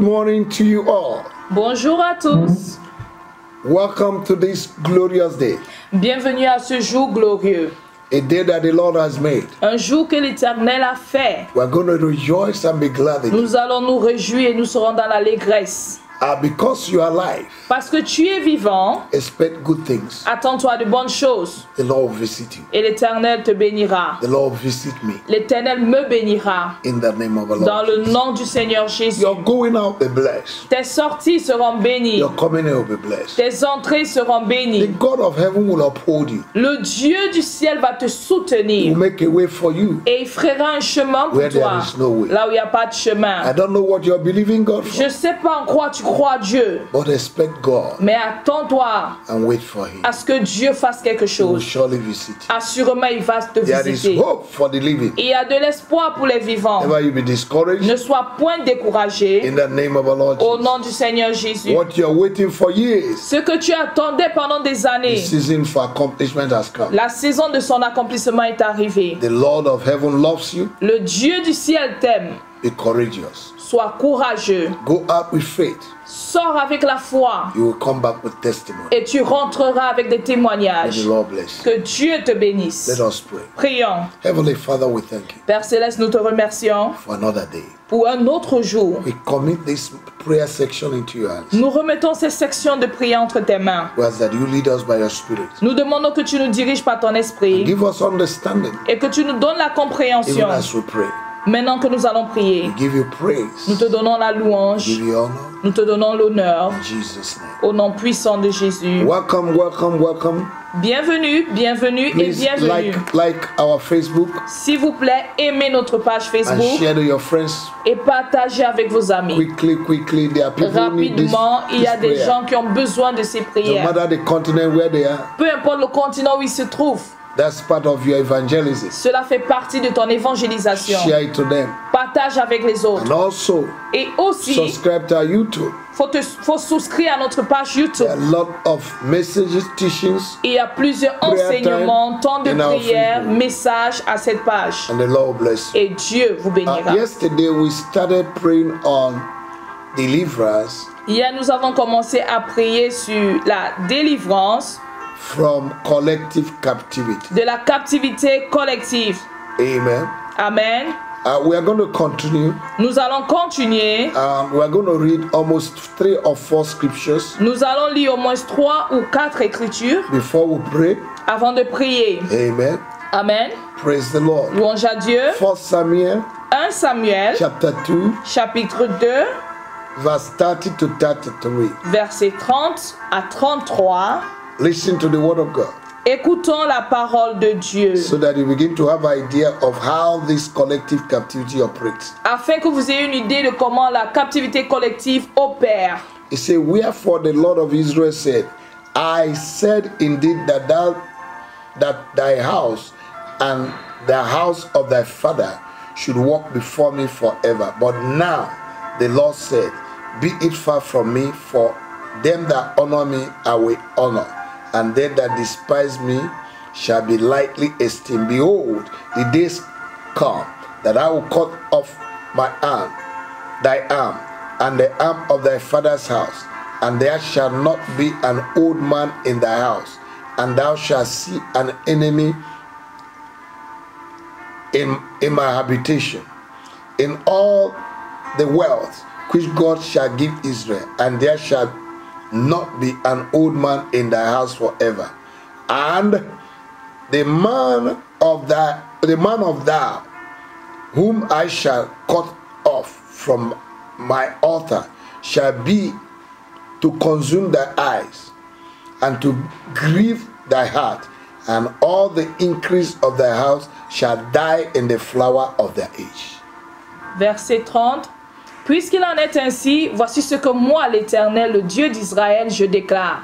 morning to you all. Bonjour à tous. Welcome to this glorious day. Bienvenue à ce jour glorieux. A day that the Lord has made. Un jour que l'Éternel a fait. We're going to rejoice and be glad in it. Nous allons nous réjouir et nous serons dans l'allégresse. Because you are alive. Parce que tu es vivant. Expect good things. Attends-toi de bonnes choses. The Lord will visit you. Et l'Éternel te bénira. The Lord will visit me. L'Éternel me bénira. In the name of the Lord. Dans le nom du Seigneur Jésus. Your going out will be blessed. Tes sorties seront bénies. Your coming in will be blessed. Tes entrées seront bénies. The God of heaven will uphold you. Le Dieu du ciel va te He soutenir. will make a way for you. Et il fera un chemin pour Where toi. there is no way. Là où il n'y a pas de chemin. I don't know what you're believing God for. Je ne sais pas en quoi tu crois Dieu. But expect God. Mais attends-toi And wait for Him. à ce que Dieu fasse quelque He will chose. surely visit you. Assurément, il va te There is visiter. hope for the living. Il y a de l'espoir pour les vivants. Never you be discouraged. Ne sois point découragé. In the name of the Lord Au Jesus. nom du Seigneur Jésus. What you're waiting for years, Ce que tu attendais pendant des the années, season for accomplishment has come. la saison de son accomplissement est arrivée. The Lord of heaven loves you. Le Dieu du ciel t'aime. Be courageous. Sois courageux. Go out with faith. Sors avec la foi. You will come back with testimony. Et tu rentreras avec des May témoignages. the Lord bless you. Que Dieu te bénisse. Let us pray. Prions. Heavenly Father, we thank you Père Céleste, nous te remercions for another day. pour un autre jour. We commit this prayer section into your hands. Nous remettons ces sections de prière entre tes mains. We ask that you lead us by your Spirit. Nous demandons que tu nous diriges par ton esprit Give us understanding et que tu nous donnes la compréhension. even as we pray. Maintenant que nous allons prier, We give you nous praise. te donnons la Give louange, you honor. nous te donnons l'honneur In Jesus' name. au nom puissant de Jésus. Welcome, welcome, welcome. Bienvenue, bienvenue et Please bienvenue. like our Facebook S'il vous plaît, aimez notre page and Facebook share to your friends. et partagez avec vos amis. Quickly. There are people who need this, Rapidement, il y a this des prayer. gens qui ont besoin de ces No prières. matter the continent where they are, Peu importe le continent où ils se trouvent, that's part of your evangelism. cela fait partie de ton évangélisation. Share it to them. Partage avec les autres. And also, Et aussi, subscribe to our YouTube. faut souscrire à notre page YouTube. There are a lot of messages, teachings, Il y a plusieurs Prayer enseignements, time temps de in our prière, Facebook. messages à cette page. and the Lord bless you. Et Dieu vous bénira. Yesterday, we started praying on deliverance Hier, nous avons commencé à prier sur la délivrance from collective captivity. de la captivité collective. Amen. Amen. We are going to continue. Nous allons continuer. We are going to read almost 3 or 4 scriptures Nous allons lire au moins 3 ou 4 écritures before we pray. avant de prier. Amen. Amen. Praise the Lord. Louange à Dieu. 1 Samuel 1 Samuel, chapter 2, chapitre 2, verse 30 to 33. versets 30 à 33. Listen to the word of God Écoutons la parole de Dieu, so that you begin to have an idea of how this collective captivity operates. afin que vous ayez une idée de comment la captivité collective opère. It says, wherefore the Lord of Israel said, I said indeed that thy house and the house of thy father should walk before me forever. But now the Lord said, be it far from me, for them that honor me I will honor, and they that despise me shall be lightly esteemed. Behold, the days come that I will cut off my arm, thy arm, and the arm of thy father's house, and there shall not be an old man in thy house, and thou shalt see an enemy in my habitation, in all the wealth which God shall give Israel, and there shall not be an old man in thy house forever. And the man of thou whom I shall cut off from my altar shall be to consume thy eyes and to grieve thy heart, and all the increase of thy house shall die in the flower of their age. Verset 30. Puisqu'il en est ainsi, voici ce que moi, l'Éternel, le Dieu d'Israël, je déclare.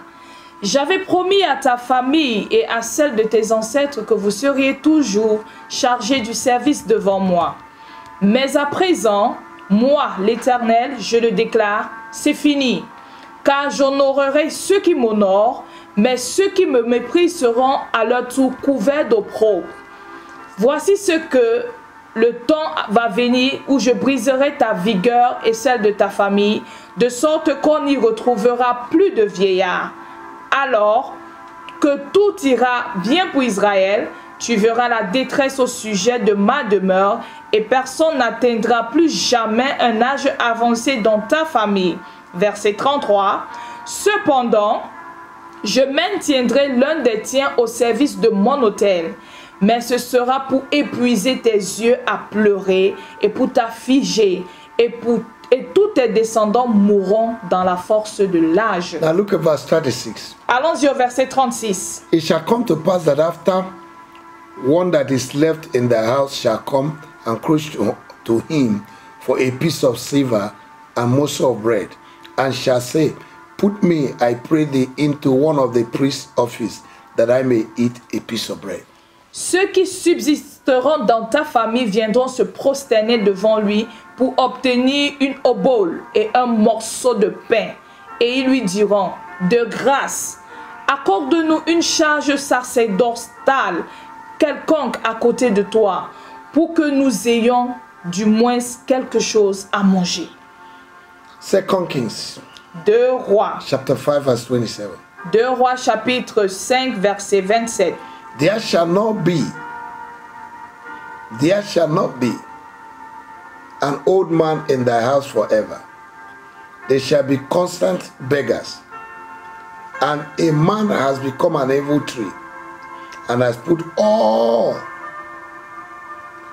J'avais promis à ta famille et à celle de tes ancêtres que vous seriez toujours chargés du service devant moi. Mais à présent, moi, l'Éternel, je le déclare, c'est fini. Car j'honorerai ceux qui m'honorent, mais ceux qui me méprisent seront à leur tour couverts d'opprobre. Voici ce que le temps va venir où je briserai ta vigueur et celle de ta famille, de sorte qu'on n'y retrouvera plus de vieillards. Alors que tout ira bien pour Israël, tu verras la détresse au sujet de ma demeure, et personne n'atteindra plus jamais un âge avancé dans ta famille. Verset 33. Cependant, je maintiendrai l'un des tiens au service de mon autel, mais ce sera pour épuiser tes yeux à pleurer et pour t'affliger, et tous tes descendants mourront dans la force de l'âge. Now look at verse 36. Allons-y au verset 36. It shall come to pass that after one that is left in the house shall come and crush to him for a piece of silver and morsel of bread, and shall say, Put me, I pray thee, into one of the priest's office, that I may eat a piece of bread. Ceux qui subsisteront dans ta famille viendront se prosterner devant lui pour obtenir une obole et un morceau de pain. Et ils lui diront, de grâce, accorde-nous une charge sacerdotale quelconque à côté de toi, pour que nous ayons du moins quelque chose à manger. 2 Kings 2 Rois, chapter 5 verse 27. 2 Rois chapitre 5 verset 27. There shall not be an old man in thy house forever. They shall be constant beggars. And a man has become an evil tree, and has put all.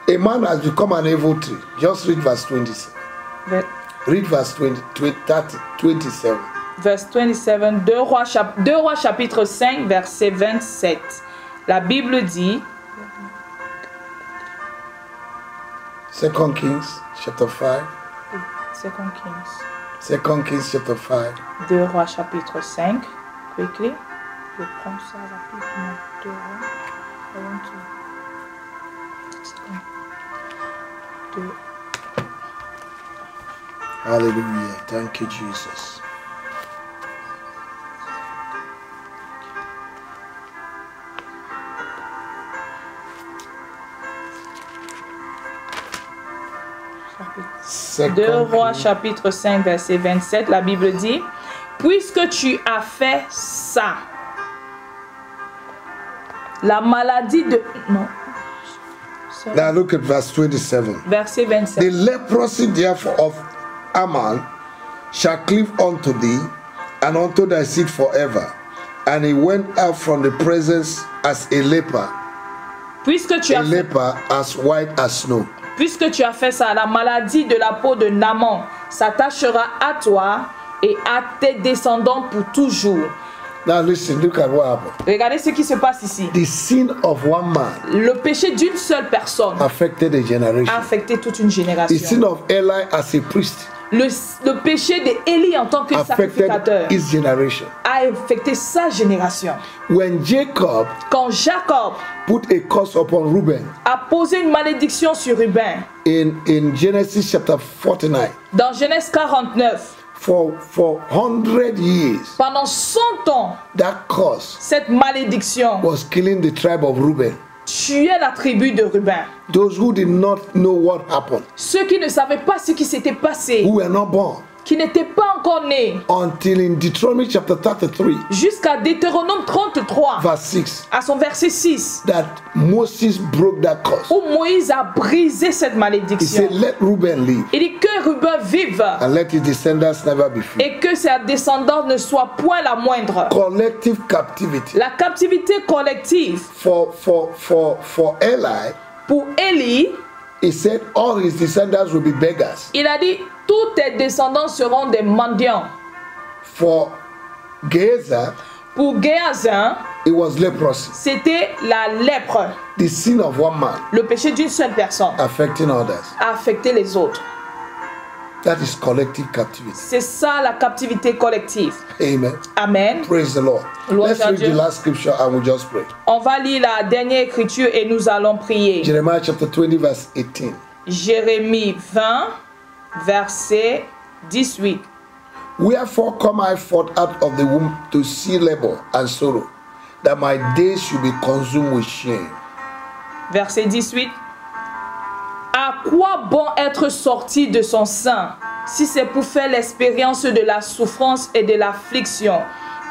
A man has become an evil tree. Just read verse 27. Read verse 27. Verse 27, 2 Rois chapitre 5 verset 27. La Bible dit, 2 Kings chapter 5. 2 Kings. 2 Kings chapter 5. 2 Rois chapitre 5. Quickly. Je prends ça rapidement. 2 Rois. I want to... 2. Hallelujah. Thank you, Jesus. Deux Rois chapitre 5 verset 27, la Bible dit, puisque tu as fait ça, la maladie de... Non. Now look at verse 27. Verset 27. The leprosy therefore of Ammon shall cleave unto thee and unto thy seed forever. And he went out from the presence as a leper. Puisque tu as leper as white as snow. Puisque tu as fait ça, la maladie de la peau de Naaman s'attachera à toi et à tes descendants pour toujours. Now listen, look at what happened. Regardez ce qui se passe ici. The sin of one man le péché d'une seule personne affected a generation. A affecté toute une génération. The sin of Eli as a priest le péché d'Élie en tant que sacrificateur his generation. A affecté sa génération. When Jacob, quand Jacob put a curse upon Reuben, a posé une malédiction sur Ruben, in Genesis chapter 49, dans Genèse 49, for 100 years, pendant 100 ans, that curse, cette malédiction, was killing the tribe of Reuben. Tuait la tribu de Ruben. Those who did not know what happened, ceux qui ne savaient pas ce qui s'était passé, who were not born, qui n'étaient pas encore nés, until in Deuteronomy chapter 33, jusqu'à Deutéronome 33, verse 6, à son verset 6, that Moses broke that curse. Où Moïse a brisé cette malédiction. He said, let Reuben live. Il dit que Ruben vive. And let his descendants never be free. Et que ses descendants ne soient point la moindre. Collective captivity. La captivité collective. For Eli, pour Élie, he said all his descendants will be beggars. Il a dit tous tes descendants seront des mendiants. For Gehazi, pour Gehazi, it was leprosy. C'était la lèpre. The sin of one man. Le péché d'une seule personne. Affecting others. A affecté les autres. That is collective captivity. C'est ça la captivité collective. Amen. Amen. Praise the Lord. Let's read the last scripture and we'll just pray. On va lire la dernière écriture et nous allons prier. Jeremiah chapter 20 verse 18. Jérémie 20 verset 18. Wherefore come I forth out of the womb to see labor and sorrow, that my days should be consumed with shame. Verset 18. quoi bon être sorti de son sein si c'est pour faire l'expérience de la souffrance et de l'affliction,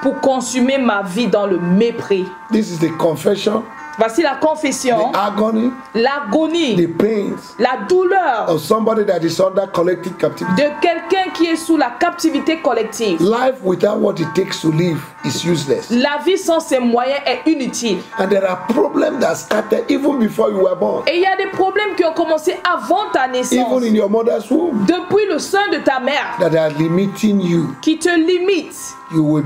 pour consumer ma vie dans le mépris. This is the confession, Voici la confession, the agony, l'agonie, the pains la douleur of somebody that is under collective captivity. de quelqu'un qui est sous la captivité collective. Life without what it takes to live is useless. La vie sans ses moyens est inutile. And there are problems that started even before you were born. Et il y a des problèmes qui ont commencé avant ta naissance, Even in your mother's womb, depuis le sein de ta mère, that are limiting you. qui te limitent. You will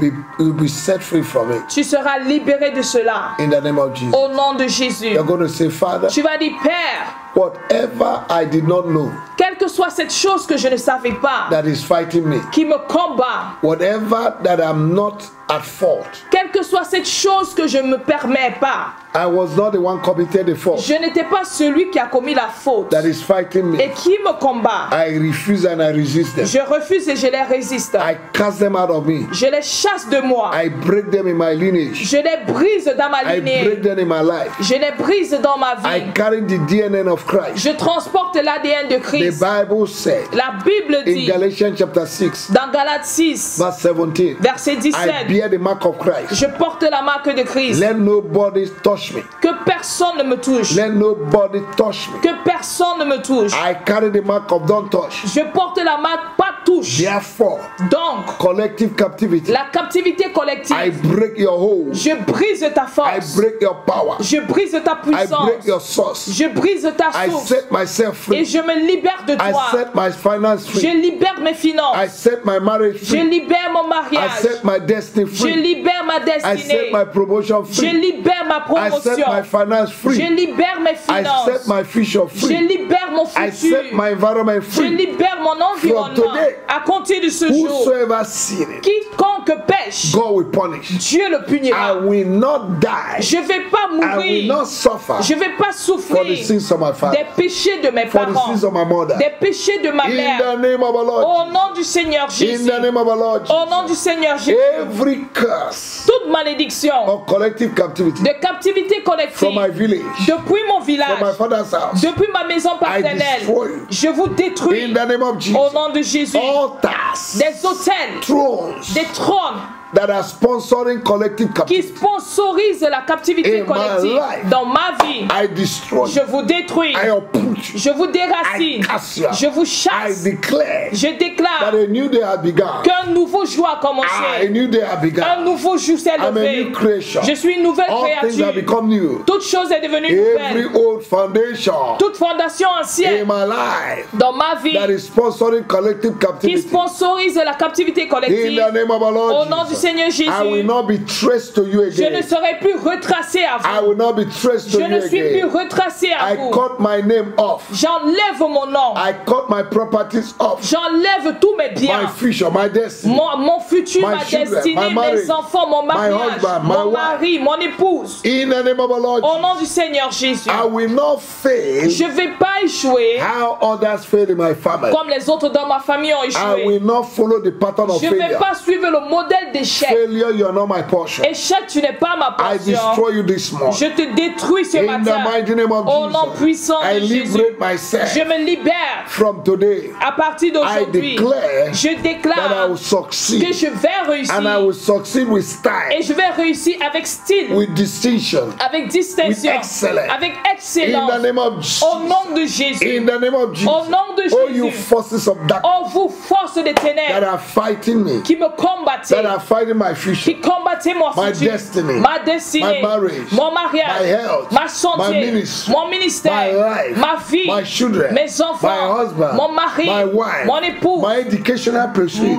be set free from it. Tu seras libéré de cela. In the name of Jesus. Au nom de Jésus. You're going to say, Father, Tu vas dire, Père, whatever I did not know quelle que soit cette chose que je ne savais pas, that is fighting me, qui me combat, whatever that I'm not at fault, quelle que soit cette chose que je ne me permets pas, I was not the one committed the fault je n'étais pas celui qui a commis la faute that is fighting et me. qui me combat. I refuse and I resist them. Je refuse et je les résiste. I cast them out of me. Je les chasse de moi. I break them in my lineage. Je les brise dans ma I break lignée. them in my life. Je les brise dans ma I vie. carry the DNA of Christ. Je transporte l'ADN de The Christ. Bible said La Bible in dit Galatians chapter 6, dans Galates 6, verse 17, verset I 17, bear the mark of Christ. je porte la marque de Christ. Let nobody touch me. Que personne ne me touche. Let nobody touch me. Que personne ne me touche. I carry the mark of don't touch. Je porte la marque pas touche. Therefore, Donc, collective captivity, la captivité I collective, break your hold. je brise ta I force. break your power. Je brise ta I puissance. break your source. Je brise ta I source. set myself Et free. je me libère de I toi. set my finance Je free. libère mes I finances. set my marriage Je free. libère mon I mariage. set my destiny Je free. libère ma I set destinée. my promotion Je free. libère ma I set my promotion. finance Je free. libère mes I set finances. my future Je free. libère mon I set my futur. environment Je free. libère mon environnement. today, À compter de ce jour, Whosoever sinneth, quiconque pêche, God will punish. Dieu le I punira. will not die. Je ne vais pas I will mourir. not suffer Je ne vais pas for the souffrir sins of my father, des péchés de mes for the parents, sins of my mother. des péchés de ma In mère. the name of our Lord, Au nom du Seigneur in Jésus. the name of our Lord, Au nom du Seigneur Jésus. every curse Toute malédiction of collective captivity de captivité from my collective village, depuis mon from my village, father's house, depuis ma maison paternelle, destroy you. je vous détruis in the name of au Jesus. nom de Jésus. Altars, Des hôtels, thrones des trônes that are sponsoring collective qui captivity, sponsorisent la captivité In my collective life, dans ma vie, I destroy je you. vous détruis, I uproot you. je vous I déracine, cast you out. je vous I chasse, declare je that déclare a new day has begun. qu'un nouveau jour a A commencé, new day has un begun. nouveau jour s'est I'm a levé. new creation. Je suis une nouvelle All things have créature. become new. Toute chose est devenue Every nouvelle. old foundation Toute fondation in ancienne my life dans ma vie that is sponsoring collective qui captivity, sponsorise la captivité in collective, the name of our au Lord nom du Jesus, Seigneur I will Jésus, not be traced to you je ne again. serai plus retracé à I vous. will not be traced to Je you ne suis plus again. retracé à I vous. cut my name off. J'enlève mon nom. I cut my properties off. J'enlève tous mes My biens. future, my destiny. Mon futur, My ma children, destinée, my marriage, mes enfants, mon mariage, husband, my mon wife. mari, mon épouse. In the name of our Lord Au nom Jesus, du Seigneur Jésus, I will not fail je ne vais pas échouer how others fail in my family. comme les autres dans ma famille ont I échoué. will not follow the pattern of Je ne vais failure. pas suivre le modèle d'échec. Failure, you are not my portion. Échec, tu n'es pas ma I portion. destroy you this morning. Je te détruis ce In the matin. mighty name of Au nom Jesus, puissant I de Jésus, liberate myself je me libère. from today. À partir I d'aujourd'hui, declare je that I déclare will que succeed, je vais and I réussir. will succeed with Et style, je vais réussir avec style, with distinction, avec distinction, with excellence. avec in the excellence. name of Jesus. Au nom de Jésus. In the name of Jesus. Au nom de Oh, you Jésus. forces of darkness Oh, vous, forces des that ténèbres, are fighting me, qui me combattez, that are fighting my future, qui combattez mon my futur, destiny, ma destinée, my marriage, mon my mariage, health, ma santé, my ministry, mon ministère, my life, ma vie, my children, mes enfants, my husband, mon mari, my wife, mon époux, my educational pursuit,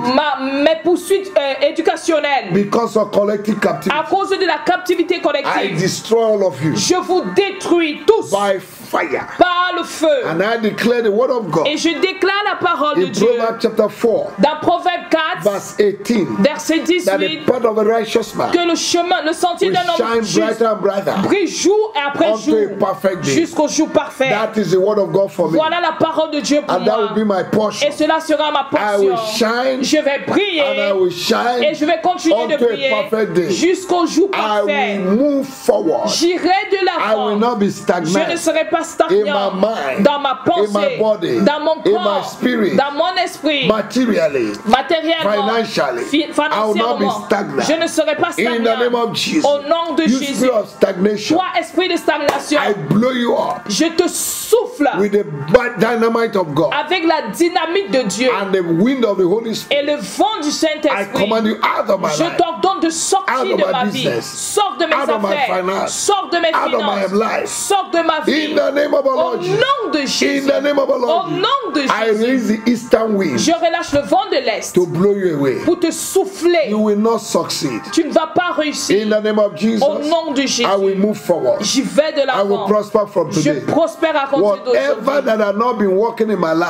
mes poursuites éducationnelles, because of collective captivity. à cause de la captivité I collective. destroy all of you Je vous détruis tous by fire. par le feu. And I declare the word of God Et je déclare la parole de in Dieu Proverbs chapter 4, dans Proverbe 4, verse 18, verset that the 18, path of a righteous man que le chemin, le sentier will d'un homme shine juste brighter and brighter brille jour et après unto jour a perfect day. jusqu'au jour parfait. That is the word of God for me. Voilà la parole de Dieu pour And that will moi. be my portion. Et cela sera ma I will portion. shine Je vais and I briller will shine et je vais continuer de unto a briller perfect day. jusqu'au jour I parfait. will move forward. J'irai de I will l'avant. not be Je ne stagnant. serai pas pas stagnant dans ma pensée, dans mon corps, dans mon esprit, matériellement, financièrement. Je ne serai pas stagnant. Au nom de Jésus, toi, esprit de stagnation, je te souffle avec la dynamite de Dieu et le vent du Saint-Esprit. Je t'ordonne de sortir de ma vie, sors de mes affaires, sors de mes finances, sors de ma vie. Au nom de Jésus, au nom de Jésus, je relâche le vent de l'Est pour te souffler. Tu ne vas pas réussir. Au nom de Jésus, j'y vais de l'avant. Je prospère à compter d'aujourd'hui.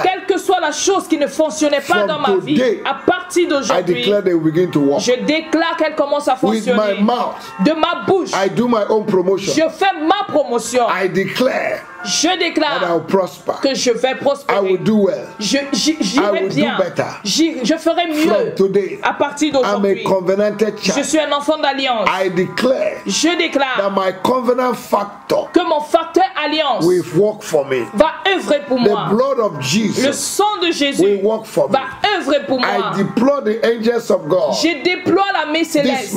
Quelle que soit la chose qui ne fonctionnait pas dans ma vie, à partir d'aujourd'hui, je déclare qu'elle commence à fonctionner. De ma bouche, je fais ma promotion. Je déclare que je vais prospérer. J'irai bien. Je ferai mieux à partir d'aujourd'hui. Je suis un enfant d'alliance. Je déclare que mon facteur alliance va œuvrer pour moi. Le sang de Jésus va œuvrer pour moi. Je déploie l'armée céleste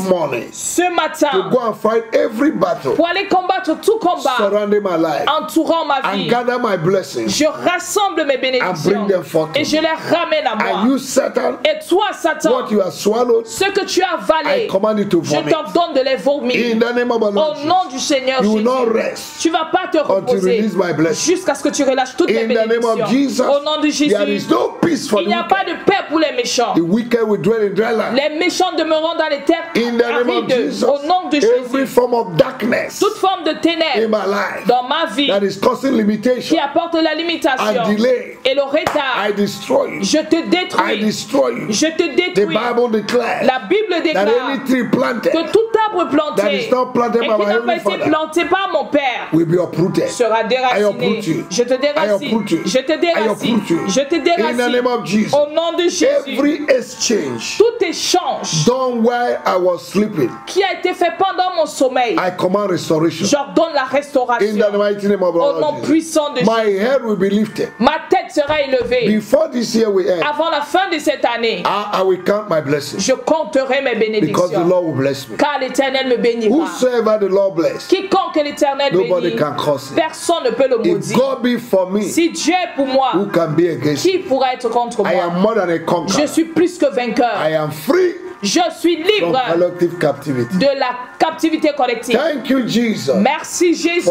ce matin pour aller combattre tout combat entourant ma vie. Je rassemble mes bénédictions et je les ramène à moi. Et toi, Satan, ce que tu as avalé, je t'ordonne de les vomir. Au nom du Seigneur Jésus, tu ne vas pas te reposer jusqu'à ce que tu relâches toutes les bénédictions. Au nom de Jésus, il n'y a pas de paix pour les méchants. Les méchants demeureront dans les terres arides. Au nom de Jésus, toute forme de ténèbres dans ma vie qui apporte la limitation et le retard, je te détruis. Je te détruis. La Bible déclare que tout arbre planté et qui n'a pas été planté par mon Père sera déraciné. Je te déracine. Je te déracine. Je te déracine. Au nom de Jésus, tout échange qui a été fait pendant mon sommeil, j'ordonne la restauration. Au nom puissant de Jésus, ma tête sera élevée. Avant la fin de cette année, je compterai mes bénédictions, car l'Éternel me bénira. Quiconque l'Éternel bénit, personne ne peut le maudire. Si Dieu est pour moi, qui pourra être contre moi? Je suis plus que vainqueur. Je suis libre de la captivité collective. Merci Jésus.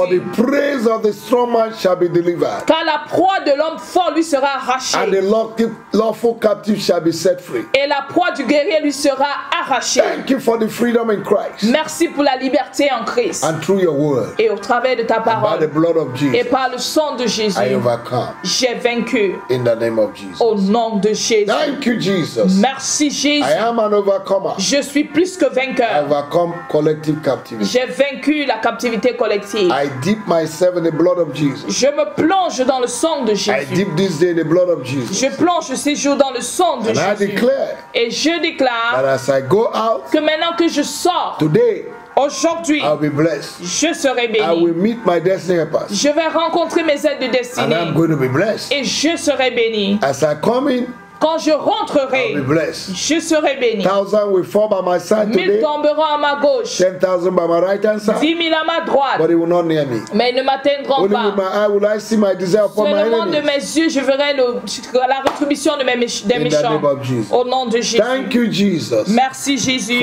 Car la proie de l'homme fort lui sera arrachée. Et la proie du guerrier lui sera arrachée. Merci pour la liberté en Christ. Et au travers de ta parole et par le sang de Jésus, j'ai vaincu. Au nom de Jésus. Merci Jésus. Je suis plus que vainqueur. J'ai vaincu la captivité collective. Je me plonge dans le sang de Jésus. Je plonge ces jours dans le sang de Jésus. Et je déclare que maintenant que je sors, aujourd'hui, je serai béni. Je vais rencontrer mes aides de destinée. Et je serai béni. Quand je rentrerai, je serai béni. 1000 tomberont à ma gauche, 10 000 à ma droite, mais ils ne m'atteindront pas. Seulement de mes yeux, je verrai la rétribution de des méchants. Au nom de Jésus. Merci Jésus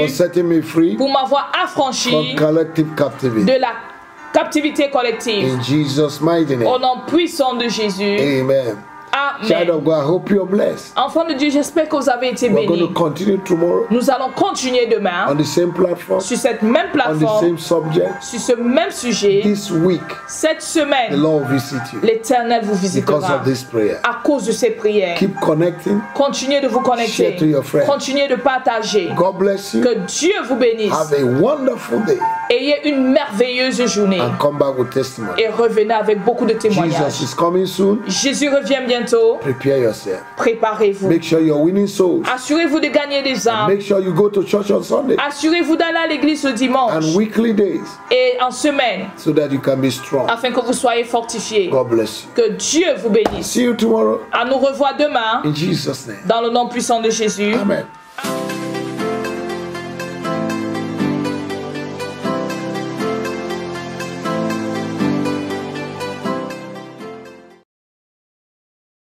pour m'avoir affranchi de la captivité collective. Au nom puissant de Jésus. Amen. Child of God, I hope you are blessed. Enfants de Dieu, j'espère que vous avez été bénis. We're going to continue tomorrow. Nous allons continuer demain on the same platform, sur cette même plateforme, on the same subject. Sur ce même sujet. This week, cette semaine, the Lord will visit you. L'Éternel vous visitera because of this prayer. À cause de ces prières. Keep connecting. Continuez de vous connecter. Share to your friends. Continuez de partager. God bless you. Que Dieu vous bénisse. Have a wonderful day. Ayez une merveilleuse journée. And come back with testimony. Et revenez avec beaucoup de témoignages. Jesus is coming soon. Jésus revient bientôt. bientôt. Prepare yourself. Préparez-vous. Make sure you're winning souls. Assurez-vous de gagner des âmes. Make sure you go to church on Sunday Assurez-vous d'aller à l'église le dimanche and weekly days et en semaine so that you can be strong. afin que vous soyez fortifiés. God bless you. Que Dieu vous bénisse. See you tomorrow À nous revoir demain in Jesus' name. dans le nom puissant de Jésus. Amen.